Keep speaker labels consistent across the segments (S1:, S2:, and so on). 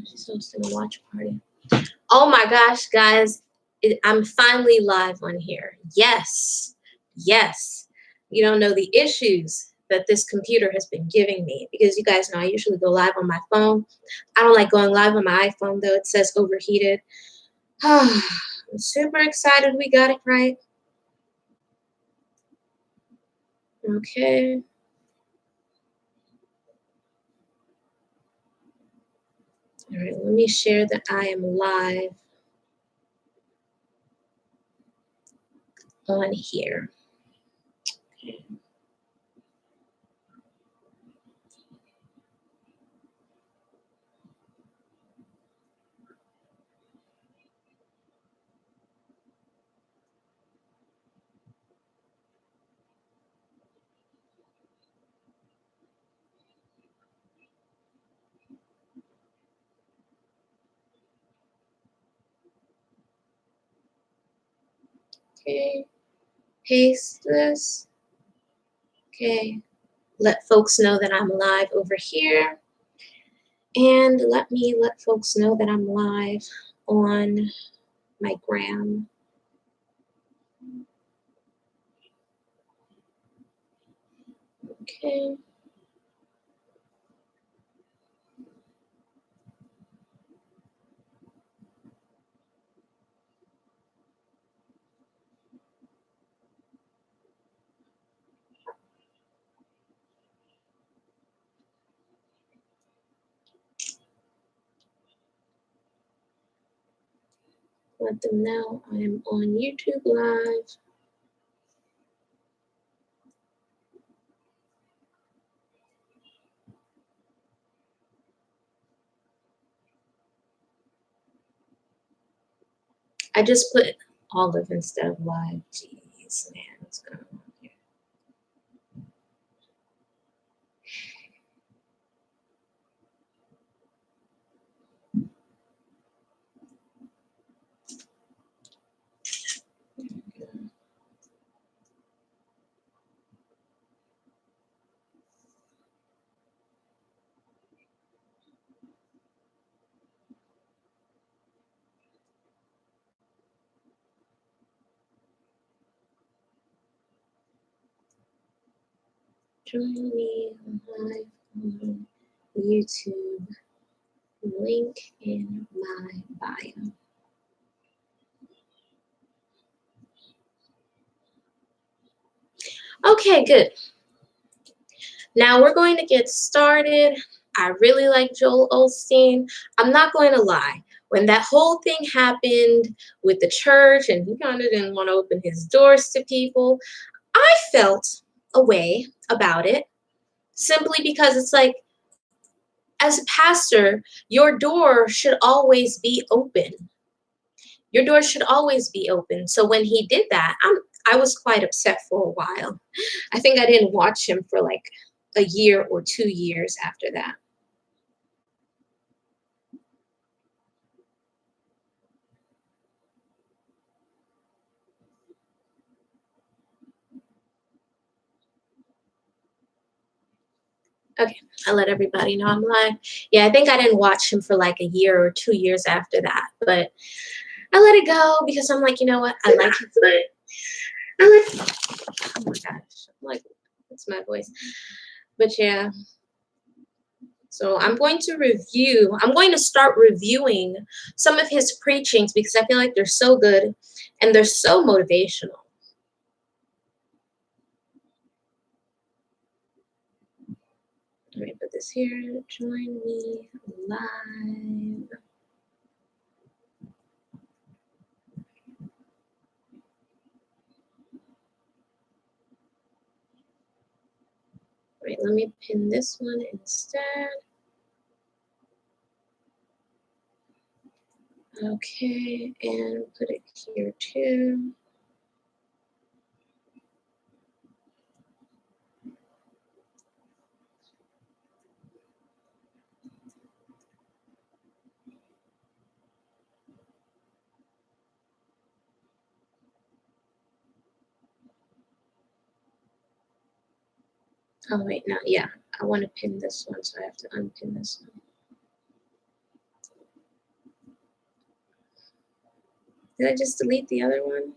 S1: She's hosting a watch party. Oh my gosh, guys. I'm finally live on here. Yes. Yes. You don't know the issues that this computer has been giving me, because you guys know I usually go live on my phone. I don't like going live on my iPhone, though. It says overheated. I'm super excited we got it right. Okay. All right, let me share that I am live on here. Okay. Okay, paste this. Okay, let folks know that I'm live over here. And let me let folks know that I'm live on my gram. Okay. Let them know I'm on YouTube Live. I just put olive instead of live. Jeez, man, what's going on here? Join me live on YouTube. Link in my bio. Okay, good. Now we're going to get started. I really like Joel Osteen. I'm not going to lie. When that whole thing happened with the church and he kind of didn't want to open his doors to people, I felt a way about it, simply because it's like, as a pastor, your door should always be open. Your door should always be open. So when he did that, I was quite upset for a while. I think I didn't watch him for like a year or 2 years after that. Okay, I let everybody know I'm live. Yeah, I think I didn't watch him for like a year or 2 years after that, but I let it go because I'm like, you know what? I like it, but oh my gosh, I'm like, that's my voice. But yeah, so I'm going to start reviewing some of his preachings because I feel like they're so good and they're so motivational. Let me put this here. Join me live. Wait, let me pin this one instead. Okay, and put it here too. Oh, wait, no, yeah. I want to pin this one, so I have to unpin this one. Did I just delete the other one?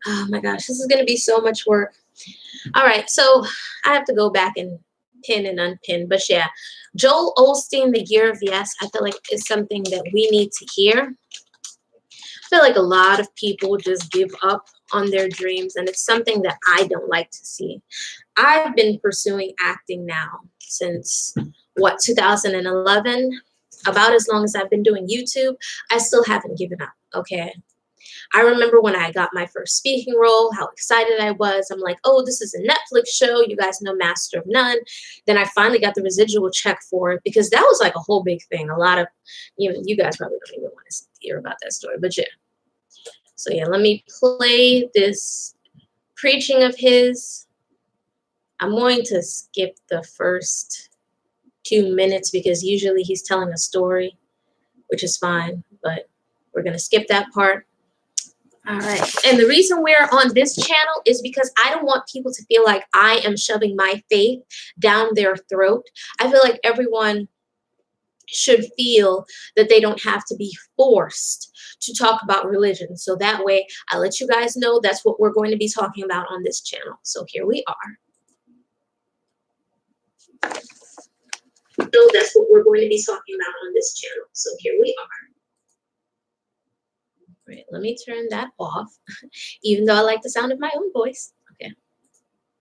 S1: Oh my gosh, this is going to be so much work. All right, so I have to go back and pin and unpin. But yeah, Joel Osteen, The Year of Yes, I feel like is something that we need to hear. I feel like a lot of people just give up on their dreams, and it's something that I don't like to see. I've been pursuing acting now since, what, 2011? About as long as I've been doing YouTube. I still haven't given up, okay? I remember when I got my first speaking role, how excited I was. I'm like, oh, this is a Netflix show. You guys know Master of None. Then I finally got the residual check for it because that was like a whole big thing. A lot of, you guys probably don't even want to hear about that story, but yeah. So yeah, let me play this preaching of his. I'm going to skip the first 2 minutes because usually he's telling a story, which is fine, but we're going to skip that part. All right. And the reason we're on this channel is because I don't want people to feel like I am shoving my faith down their throat. I feel like everyone should feel that they don't have to be forced to talk about religion. So that way I let you guys know that's what we're going to be talking about on this channel. So here we are. So that's what we're going to be talking about on this channel. So here we are. Right, let me turn that off, even though I like the sound of my own voice. Okay.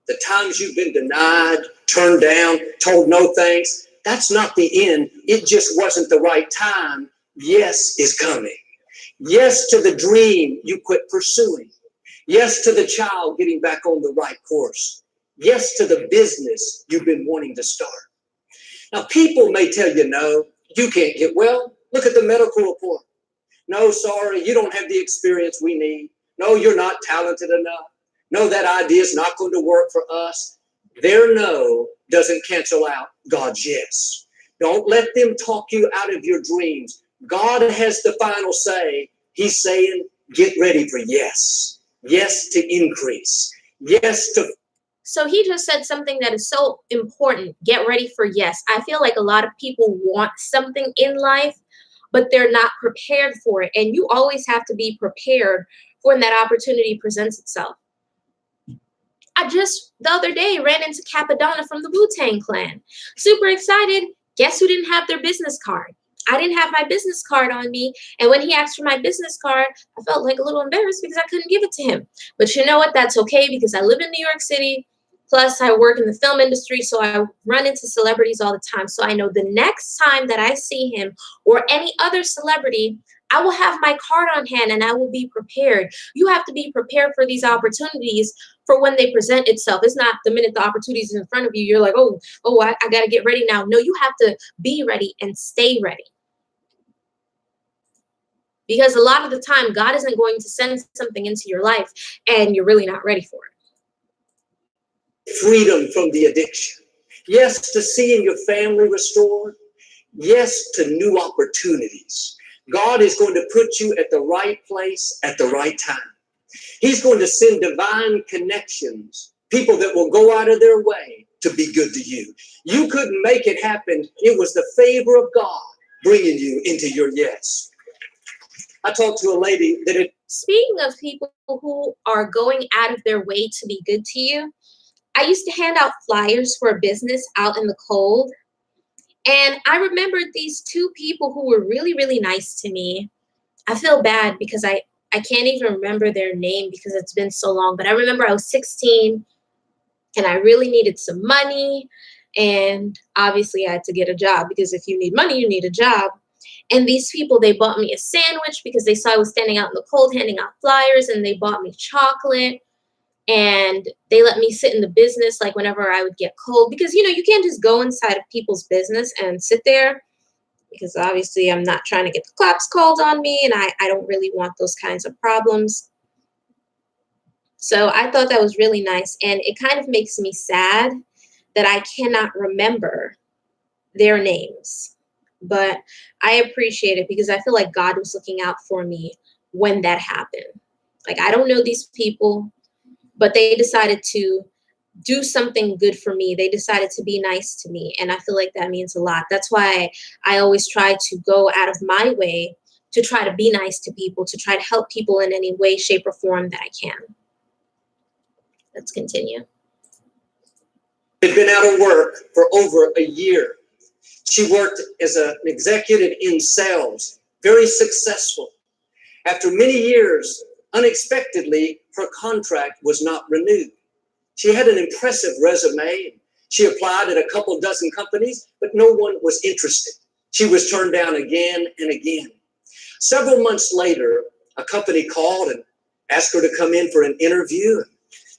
S2: The times you've been denied, turned down, told no thanks, that's not the end. It just wasn't the right time. Yes is coming. Yes to the dream you quit pursuing. Yes to the child getting back on the right course. Yes to the business you've been wanting to start. Now, people may tell you, no, you can't get well. Look at the medical report. No, sorry, you don't have the experience we need. No, you're not talented enough. No, that idea is not going to work for us. Their no doesn't cancel out God's yes. Don't let them talk you out of your dreams. God has the final say. He's saying, get ready for yes. Yes to increase. Yes to...
S1: So he just said something that is so important. Get ready for yes. I feel like a lot of people want something in life, but they're not prepared for it. And you always have to be prepared for when that opportunity presents itself. I just, the other day, ran into Capadonna from the Wu-Tang Clan. Super excited. Guess who didn't have their business card? I didn't have my business card on me. And when he asked for my business card, I felt like a little embarrassed because I couldn't give it to him. But you know what? That's okay because I live in New York City. Plus, I work in the film industry, so I run into celebrities all the time. So I know the next time that I see him or any other celebrity, I will have my card on hand and I will be prepared. You have to be prepared for these opportunities for when they present itself. It's not the minute the opportunity is in front of you, you're like, I got to get ready now. No, you have to be ready and stay ready. Because a lot of the time, God isn't going to send something into your life and you're really not ready for it.
S2: Freedom from the addiction. Yes, to seeing your family restored. Yes, to new opportunities. God is going to put you at the right place at the right time. He's going to send divine connections, people that will go out of their way to be good to you. You couldn't make it happen. It was the favor of God bringing you into your yes. I talked to a lady that
S1: Speaking of people who are going out of their way to be good to you, I used to hand out flyers for a business out in the cold. And I remembered these two people who were really, really nice to me. I feel bad because I can't even remember their name because it's been so long. But I remember I was 16 and I really needed some money. And obviously I had to get a job because if you need money, you need a job. And these people, they bought me a sandwich because they saw I was standing out in the cold handing out flyers, and they bought me chocolate. And they let me sit in the business like whenever I would get cold because, you can't just go inside of people's business and sit there because obviously I'm not trying to get the cops called on me and I don't really want those kinds of problems. So I thought that was really nice. And it kind of makes me sad that I cannot remember their names. But I appreciate it because I feel like God was looking out for me when that happened. Like, I don't know these people, but they decided to do something good for me. They decided to be nice to me. And I feel like that means a lot. That's why I always try to go out of my way to try to be nice to people, to try to help people in any way, shape, or form that I can. Let's continue.
S2: Had been out of work for over a year. She worked as an executive in sales, very successful. After many years, unexpectedly, her contract was not renewed. She had an impressive resume. She applied at a couple dozen companies, but no one was interested. She was turned down again and again. Several months later, a company called and asked her to come in for an interview.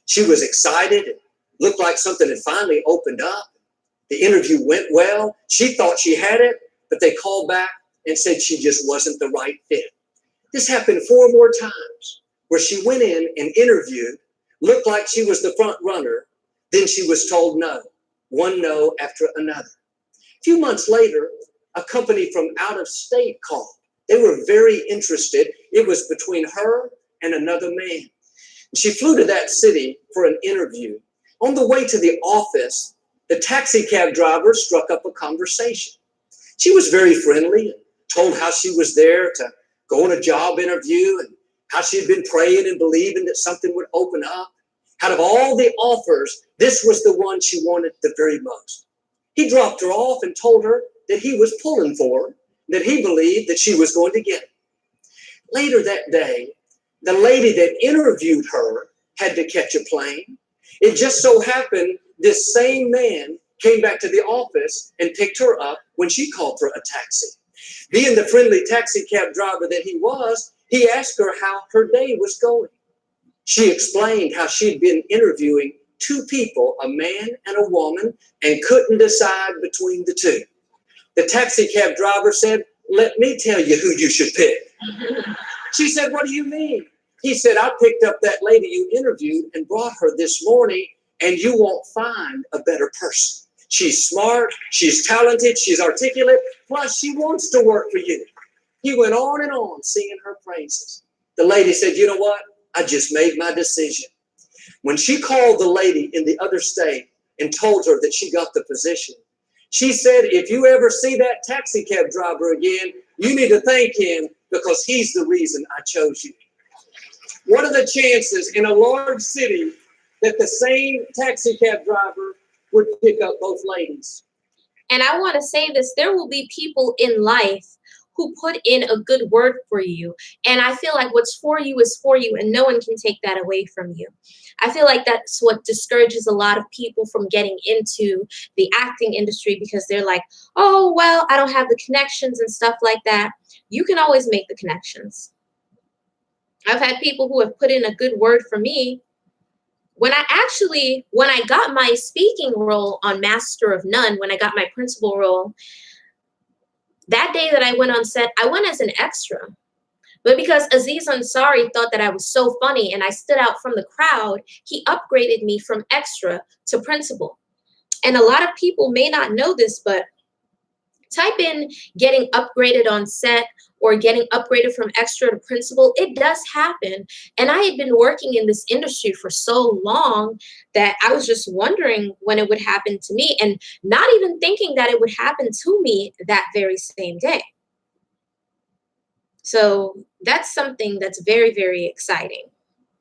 S2: She was excited. It looked like something had finally opened up. The interview went well. She thought she had it, but they called back and said she just wasn't the right fit. This happened 4 more times, where she went in and interviewed, looked like she was the front runner, then she was told no, one no after another. A few months later, a company from out of state called. They were very interested. It was between her and another man. She flew to that city for an interview. On the way to the office, the taxi cab driver struck up a conversation. She was very friendly and told how she was there to go on a job interview and how she had been praying and believing that something would open up. Out of all the offers, this was the one she wanted the very most. He dropped her off and told her that he was pulling for her, that he believed that she was going to get it. Later that day, the lady that interviewed her had to catch a plane. It just so happened this same man came back to the office and picked her up when she called for a taxi. Being the friendly taxi cab driver that he was, he asked her how her day was going. She explained how she'd been interviewing 2 people, a man and a woman, and couldn't decide between the 2. The taxi cab driver said, "Let me tell you who you should pick." She said, "What do you mean?" He said, "I picked up that lady you interviewed and brought her this morning, and you won't find a better person. She's smart, she's talented, she's articulate, plus she wants to work for you." He went on and on singing her praises. The lady said, "You know what? I just made my decision." When she called the lady in the other state and told her that she got the position, she said, "If you ever see that taxi cab driver again, you need to thank him because he's the reason I chose you." What are the chances in a large city that the same taxi cab driver would pick up both ladies?
S1: And I want to say this, there will be people in life who put in a good word for you. And I feel like what's for you is for you, and no one can take that away from you. I feel like that's what discourages a lot of people from getting into the acting industry, because they're like, oh, well, I don't have the connections and stuff like that. You can always make the connections. I've had people who have put in a good word for me. When I got my speaking role on Master of None, when I got my principal role, that day that I went on set, I went as an extra. But because Aziz Ansari thought that I was so funny and I stood out from the crowd, he upgraded me from extra to principal. And a lot of people may not know this, but type in getting upgraded on set or getting upgraded from extra to principal. It does happen. And I had been working in this industry for so long that I was just wondering when it would happen to me, and not even thinking that it would happen to me that very same day. So that's something that's very, very exciting.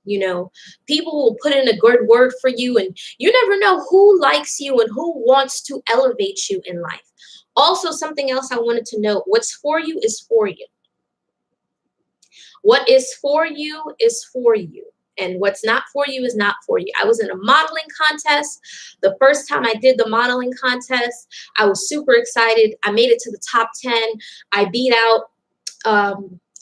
S1: You know, people will put in a good word for you, and you never know who likes you and who wants to elevate you in life. Also, something else I wanted to note, what's for you is for you. What is for you is for you. And what's not for you is not for you. I was in a modeling contest. The first time I did the modeling contest, I was super excited. I made it to the top 10. I beat out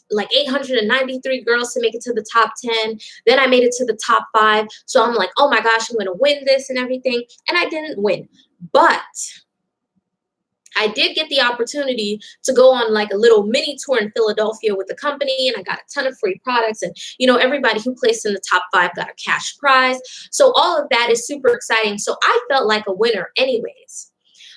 S1: like 893 girls to make it to the top 10. Then I made it to the top 5. So I'm like, oh my gosh, I'm going to win this and everything. And I didn't win. But I did get the opportunity to go on like a little mini tour in Philadelphia with the company, and I got a ton of free products, and you know, everybody who placed in the top 5 got a cash prize. So all of that is super exciting. So I felt like a winner anyways.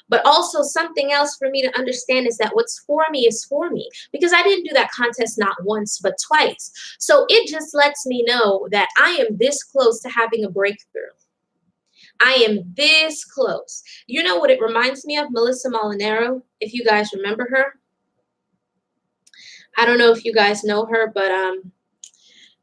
S1: But also something else for me to understand is that what's for me is for me, because I didn't do that contest not once, but twice. So it just lets me know that I am this close to having a breakthrough. I am this close. You know what it reminds me of? Melissa Molinaro, if you guys remember her. I don't know if you guys know her, but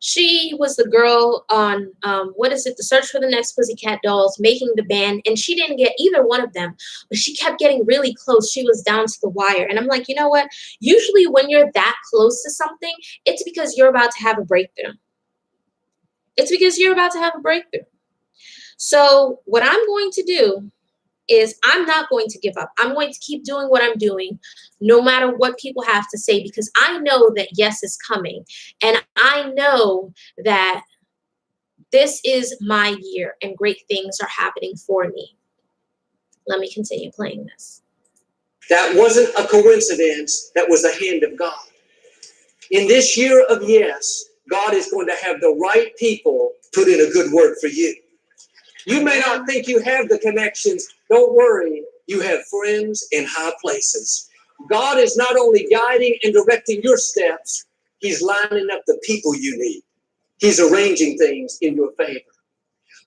S1: she was the girl on what is it? The Search for the Next Pussycat Dolls, making the band, and she didn't get either one of them, but she kept getting really close. She was down to the wire, and I'm like, you know what? Usually, when you're that close to something, it's because you're about to have a breakthrough. It's because you're about to have a breakthrough. So, what I'm going to do is I'm not going to give up. I'm going to keep doing what I'm doing, no matter what people have to say, because I know that yes is coming. And I know that this is my year and great things are happening for me. Let me continue playing this.
S2: That wasn't a coincidence. That was the hand of God. In this year of yes, God is going to have the right people put in a good word for you. You may not think you have the connections. Don't worry. You have friends in high places. God is not only guiding and directing your steps, He's lining up the people you need. He's arranging things in your favor.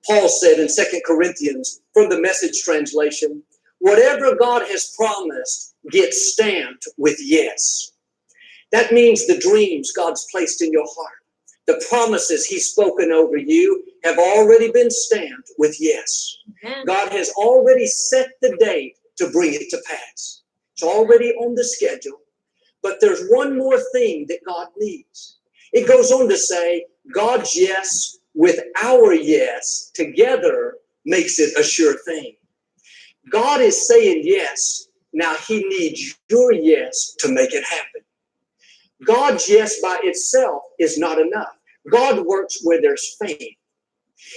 S2: Paul said in 2 Corinthians, from the Message translation, whatever God has promised gets stamped with yes. That means the dreams God's placed in your heart, the promises He's spoken over you have already been stamped with yes.
S1: Amen.
S2: God has already set the date to bring it to pass. It's already on the schedule. But there's one more thing that God needs. It goes on to say, God's yes with our yes together makes it a sure thing. God is saying yes. Now He needs your yes to make it happen. God's yes by itself is not enough. God works where there's faith.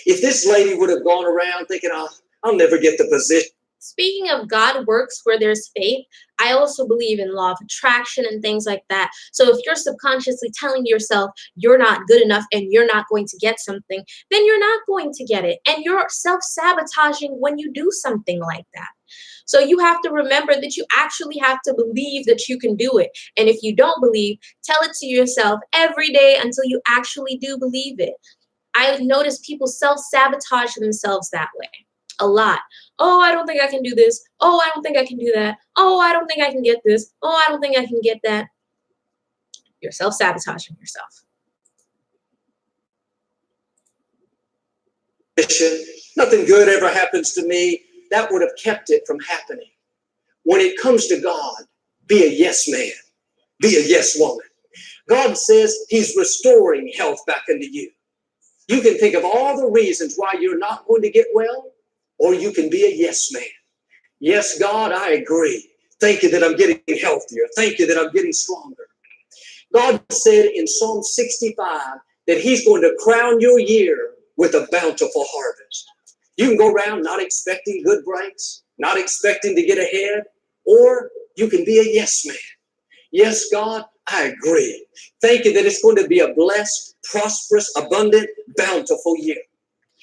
S2: If this lady would have gone around thinking, I'll never get the position.
S1: Speaking of God works where there's faith, I also believe in law of attraction and things like that. So if you're subconsciously telling yourself you're not good enough and you're not going to get something, then you're not going to get it. And you're self-sabotaging when you do something like that. So you have to remember that you actually have to believe that you can do it. And if you don't believe, tell it to yourself every day until you actually do believe it. I've noticed people self-sabotage themselves that way a lot. Oh, I don't think I can do this. Oh, I don't think I can do that. Oh, I don't think I can get this. Oh, I don't think I can get that. You're self-sabotaging yourself.
S2: Nothing good ever happens to me. That would have kept it from happening. When it comes to God, be a yes man. Be a yes woman. God says He's restoring health back into you. You can think of all the reasons why you're not going to get well, or you can be a yes man. Yes, God, I agree. Thank you that I'm getting healthier. Thank you that I'm getting stronger. God said in Psalm 65 that He's going to crown your year with a bountiful harvest. You can go around not expecting good breaks, not expecting to get ahead, or you can be a yes man. Yes, God, I agree. Thank you that it's going to be a blessed, prosperous, abundant, bountiful year.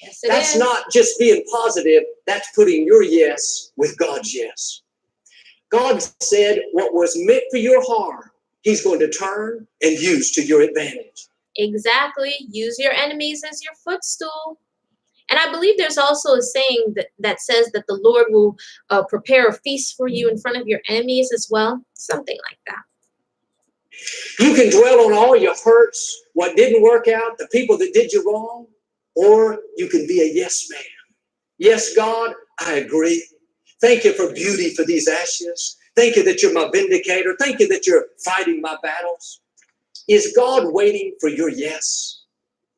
S1: Yes,
S2: That's not just being positive. That's putting your yes with God's yes. God said what was meant for your harm, He's going to turn and use to your advantage.
S1: Exactly. Use your enemies as your footstool. And I believe there's also a saying that says that the Lord will prepare a feast for you in front of your enemies as well. Something like that.
S2: You can dwell on all your hurts, what didn't work out, the people that did you wrong, or you can be a yes man. Yes, God, I agree. Thank you for beauty for these ashes. Thank you that you're my vindicator. Thank you that you're fighting my battles. Is God waiting for your yes?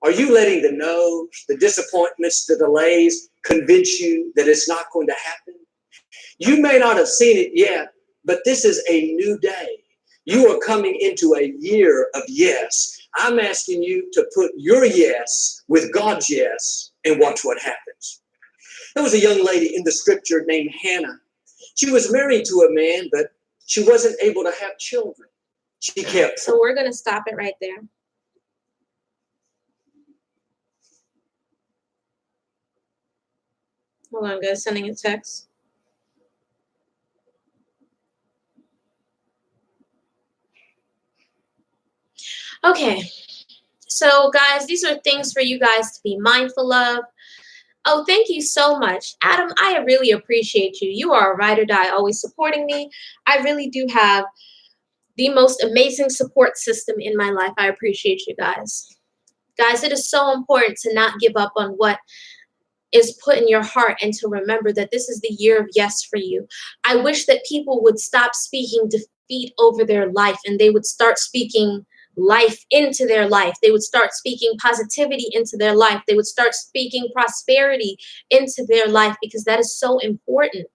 S2: Are you letting the no's, the disappointments, the delays convince you that it's not going to happen? You may not have seen it yet, but this is a new day. You are coming into a year of yes. I'm asking you to put your yes with God's yes and watch what happens. There was a young lady in the scripture named Hannah. She was married to a man, but she wasn't able to have children. She kept.
S1: So we're going to stop it right there. Hold on, guys. Sending a text. Okay. So, guys, these are things for you guys to be mindful of. Oh, thank you so much. Adam, I really appreciate you. You are a ride or die, always supporting me. I really do have the most amazing support system in my life. I appreciate you guys. Guys, it is so important to not give up on what is put in your heart and to remember that this is the year of yes for you. I wish that people would stop speaking defeat over their life and they would start speaking life into their life. They would start speaking positivity into their life. They would start speaking prosperity into their life because that is so important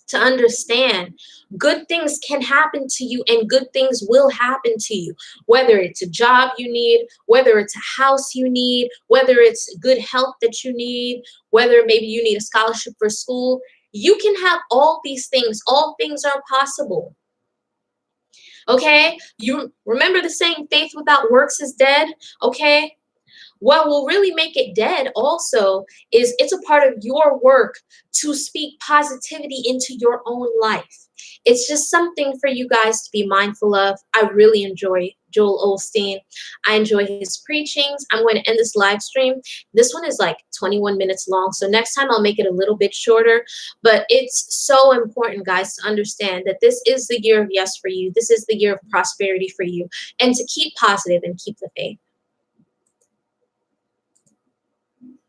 S1: to understand. Good things can happen to you and good things will happen to you, whether it's a job you need, whether it's a house you need, whether it's good health that you need, whether maybe you need a scholarship for school. You can have all these things. All things are possible. Okay, you remember the saying, faith without works is dead. Okay, what will really make it dead also is it's a part of your work to speak positivity into your own life. It's just something for you guys to be mindful of. I really enjoy Joel Osteen. I enjoy his preachings. I'm going to end this live stream. This one is like 21 minutes long, so next time I'll make it a little bit shorter. But it's so important, guys, to understand that this is the year of yes for you. This is the year of prosperity for you, and to keep positive and keep the faith.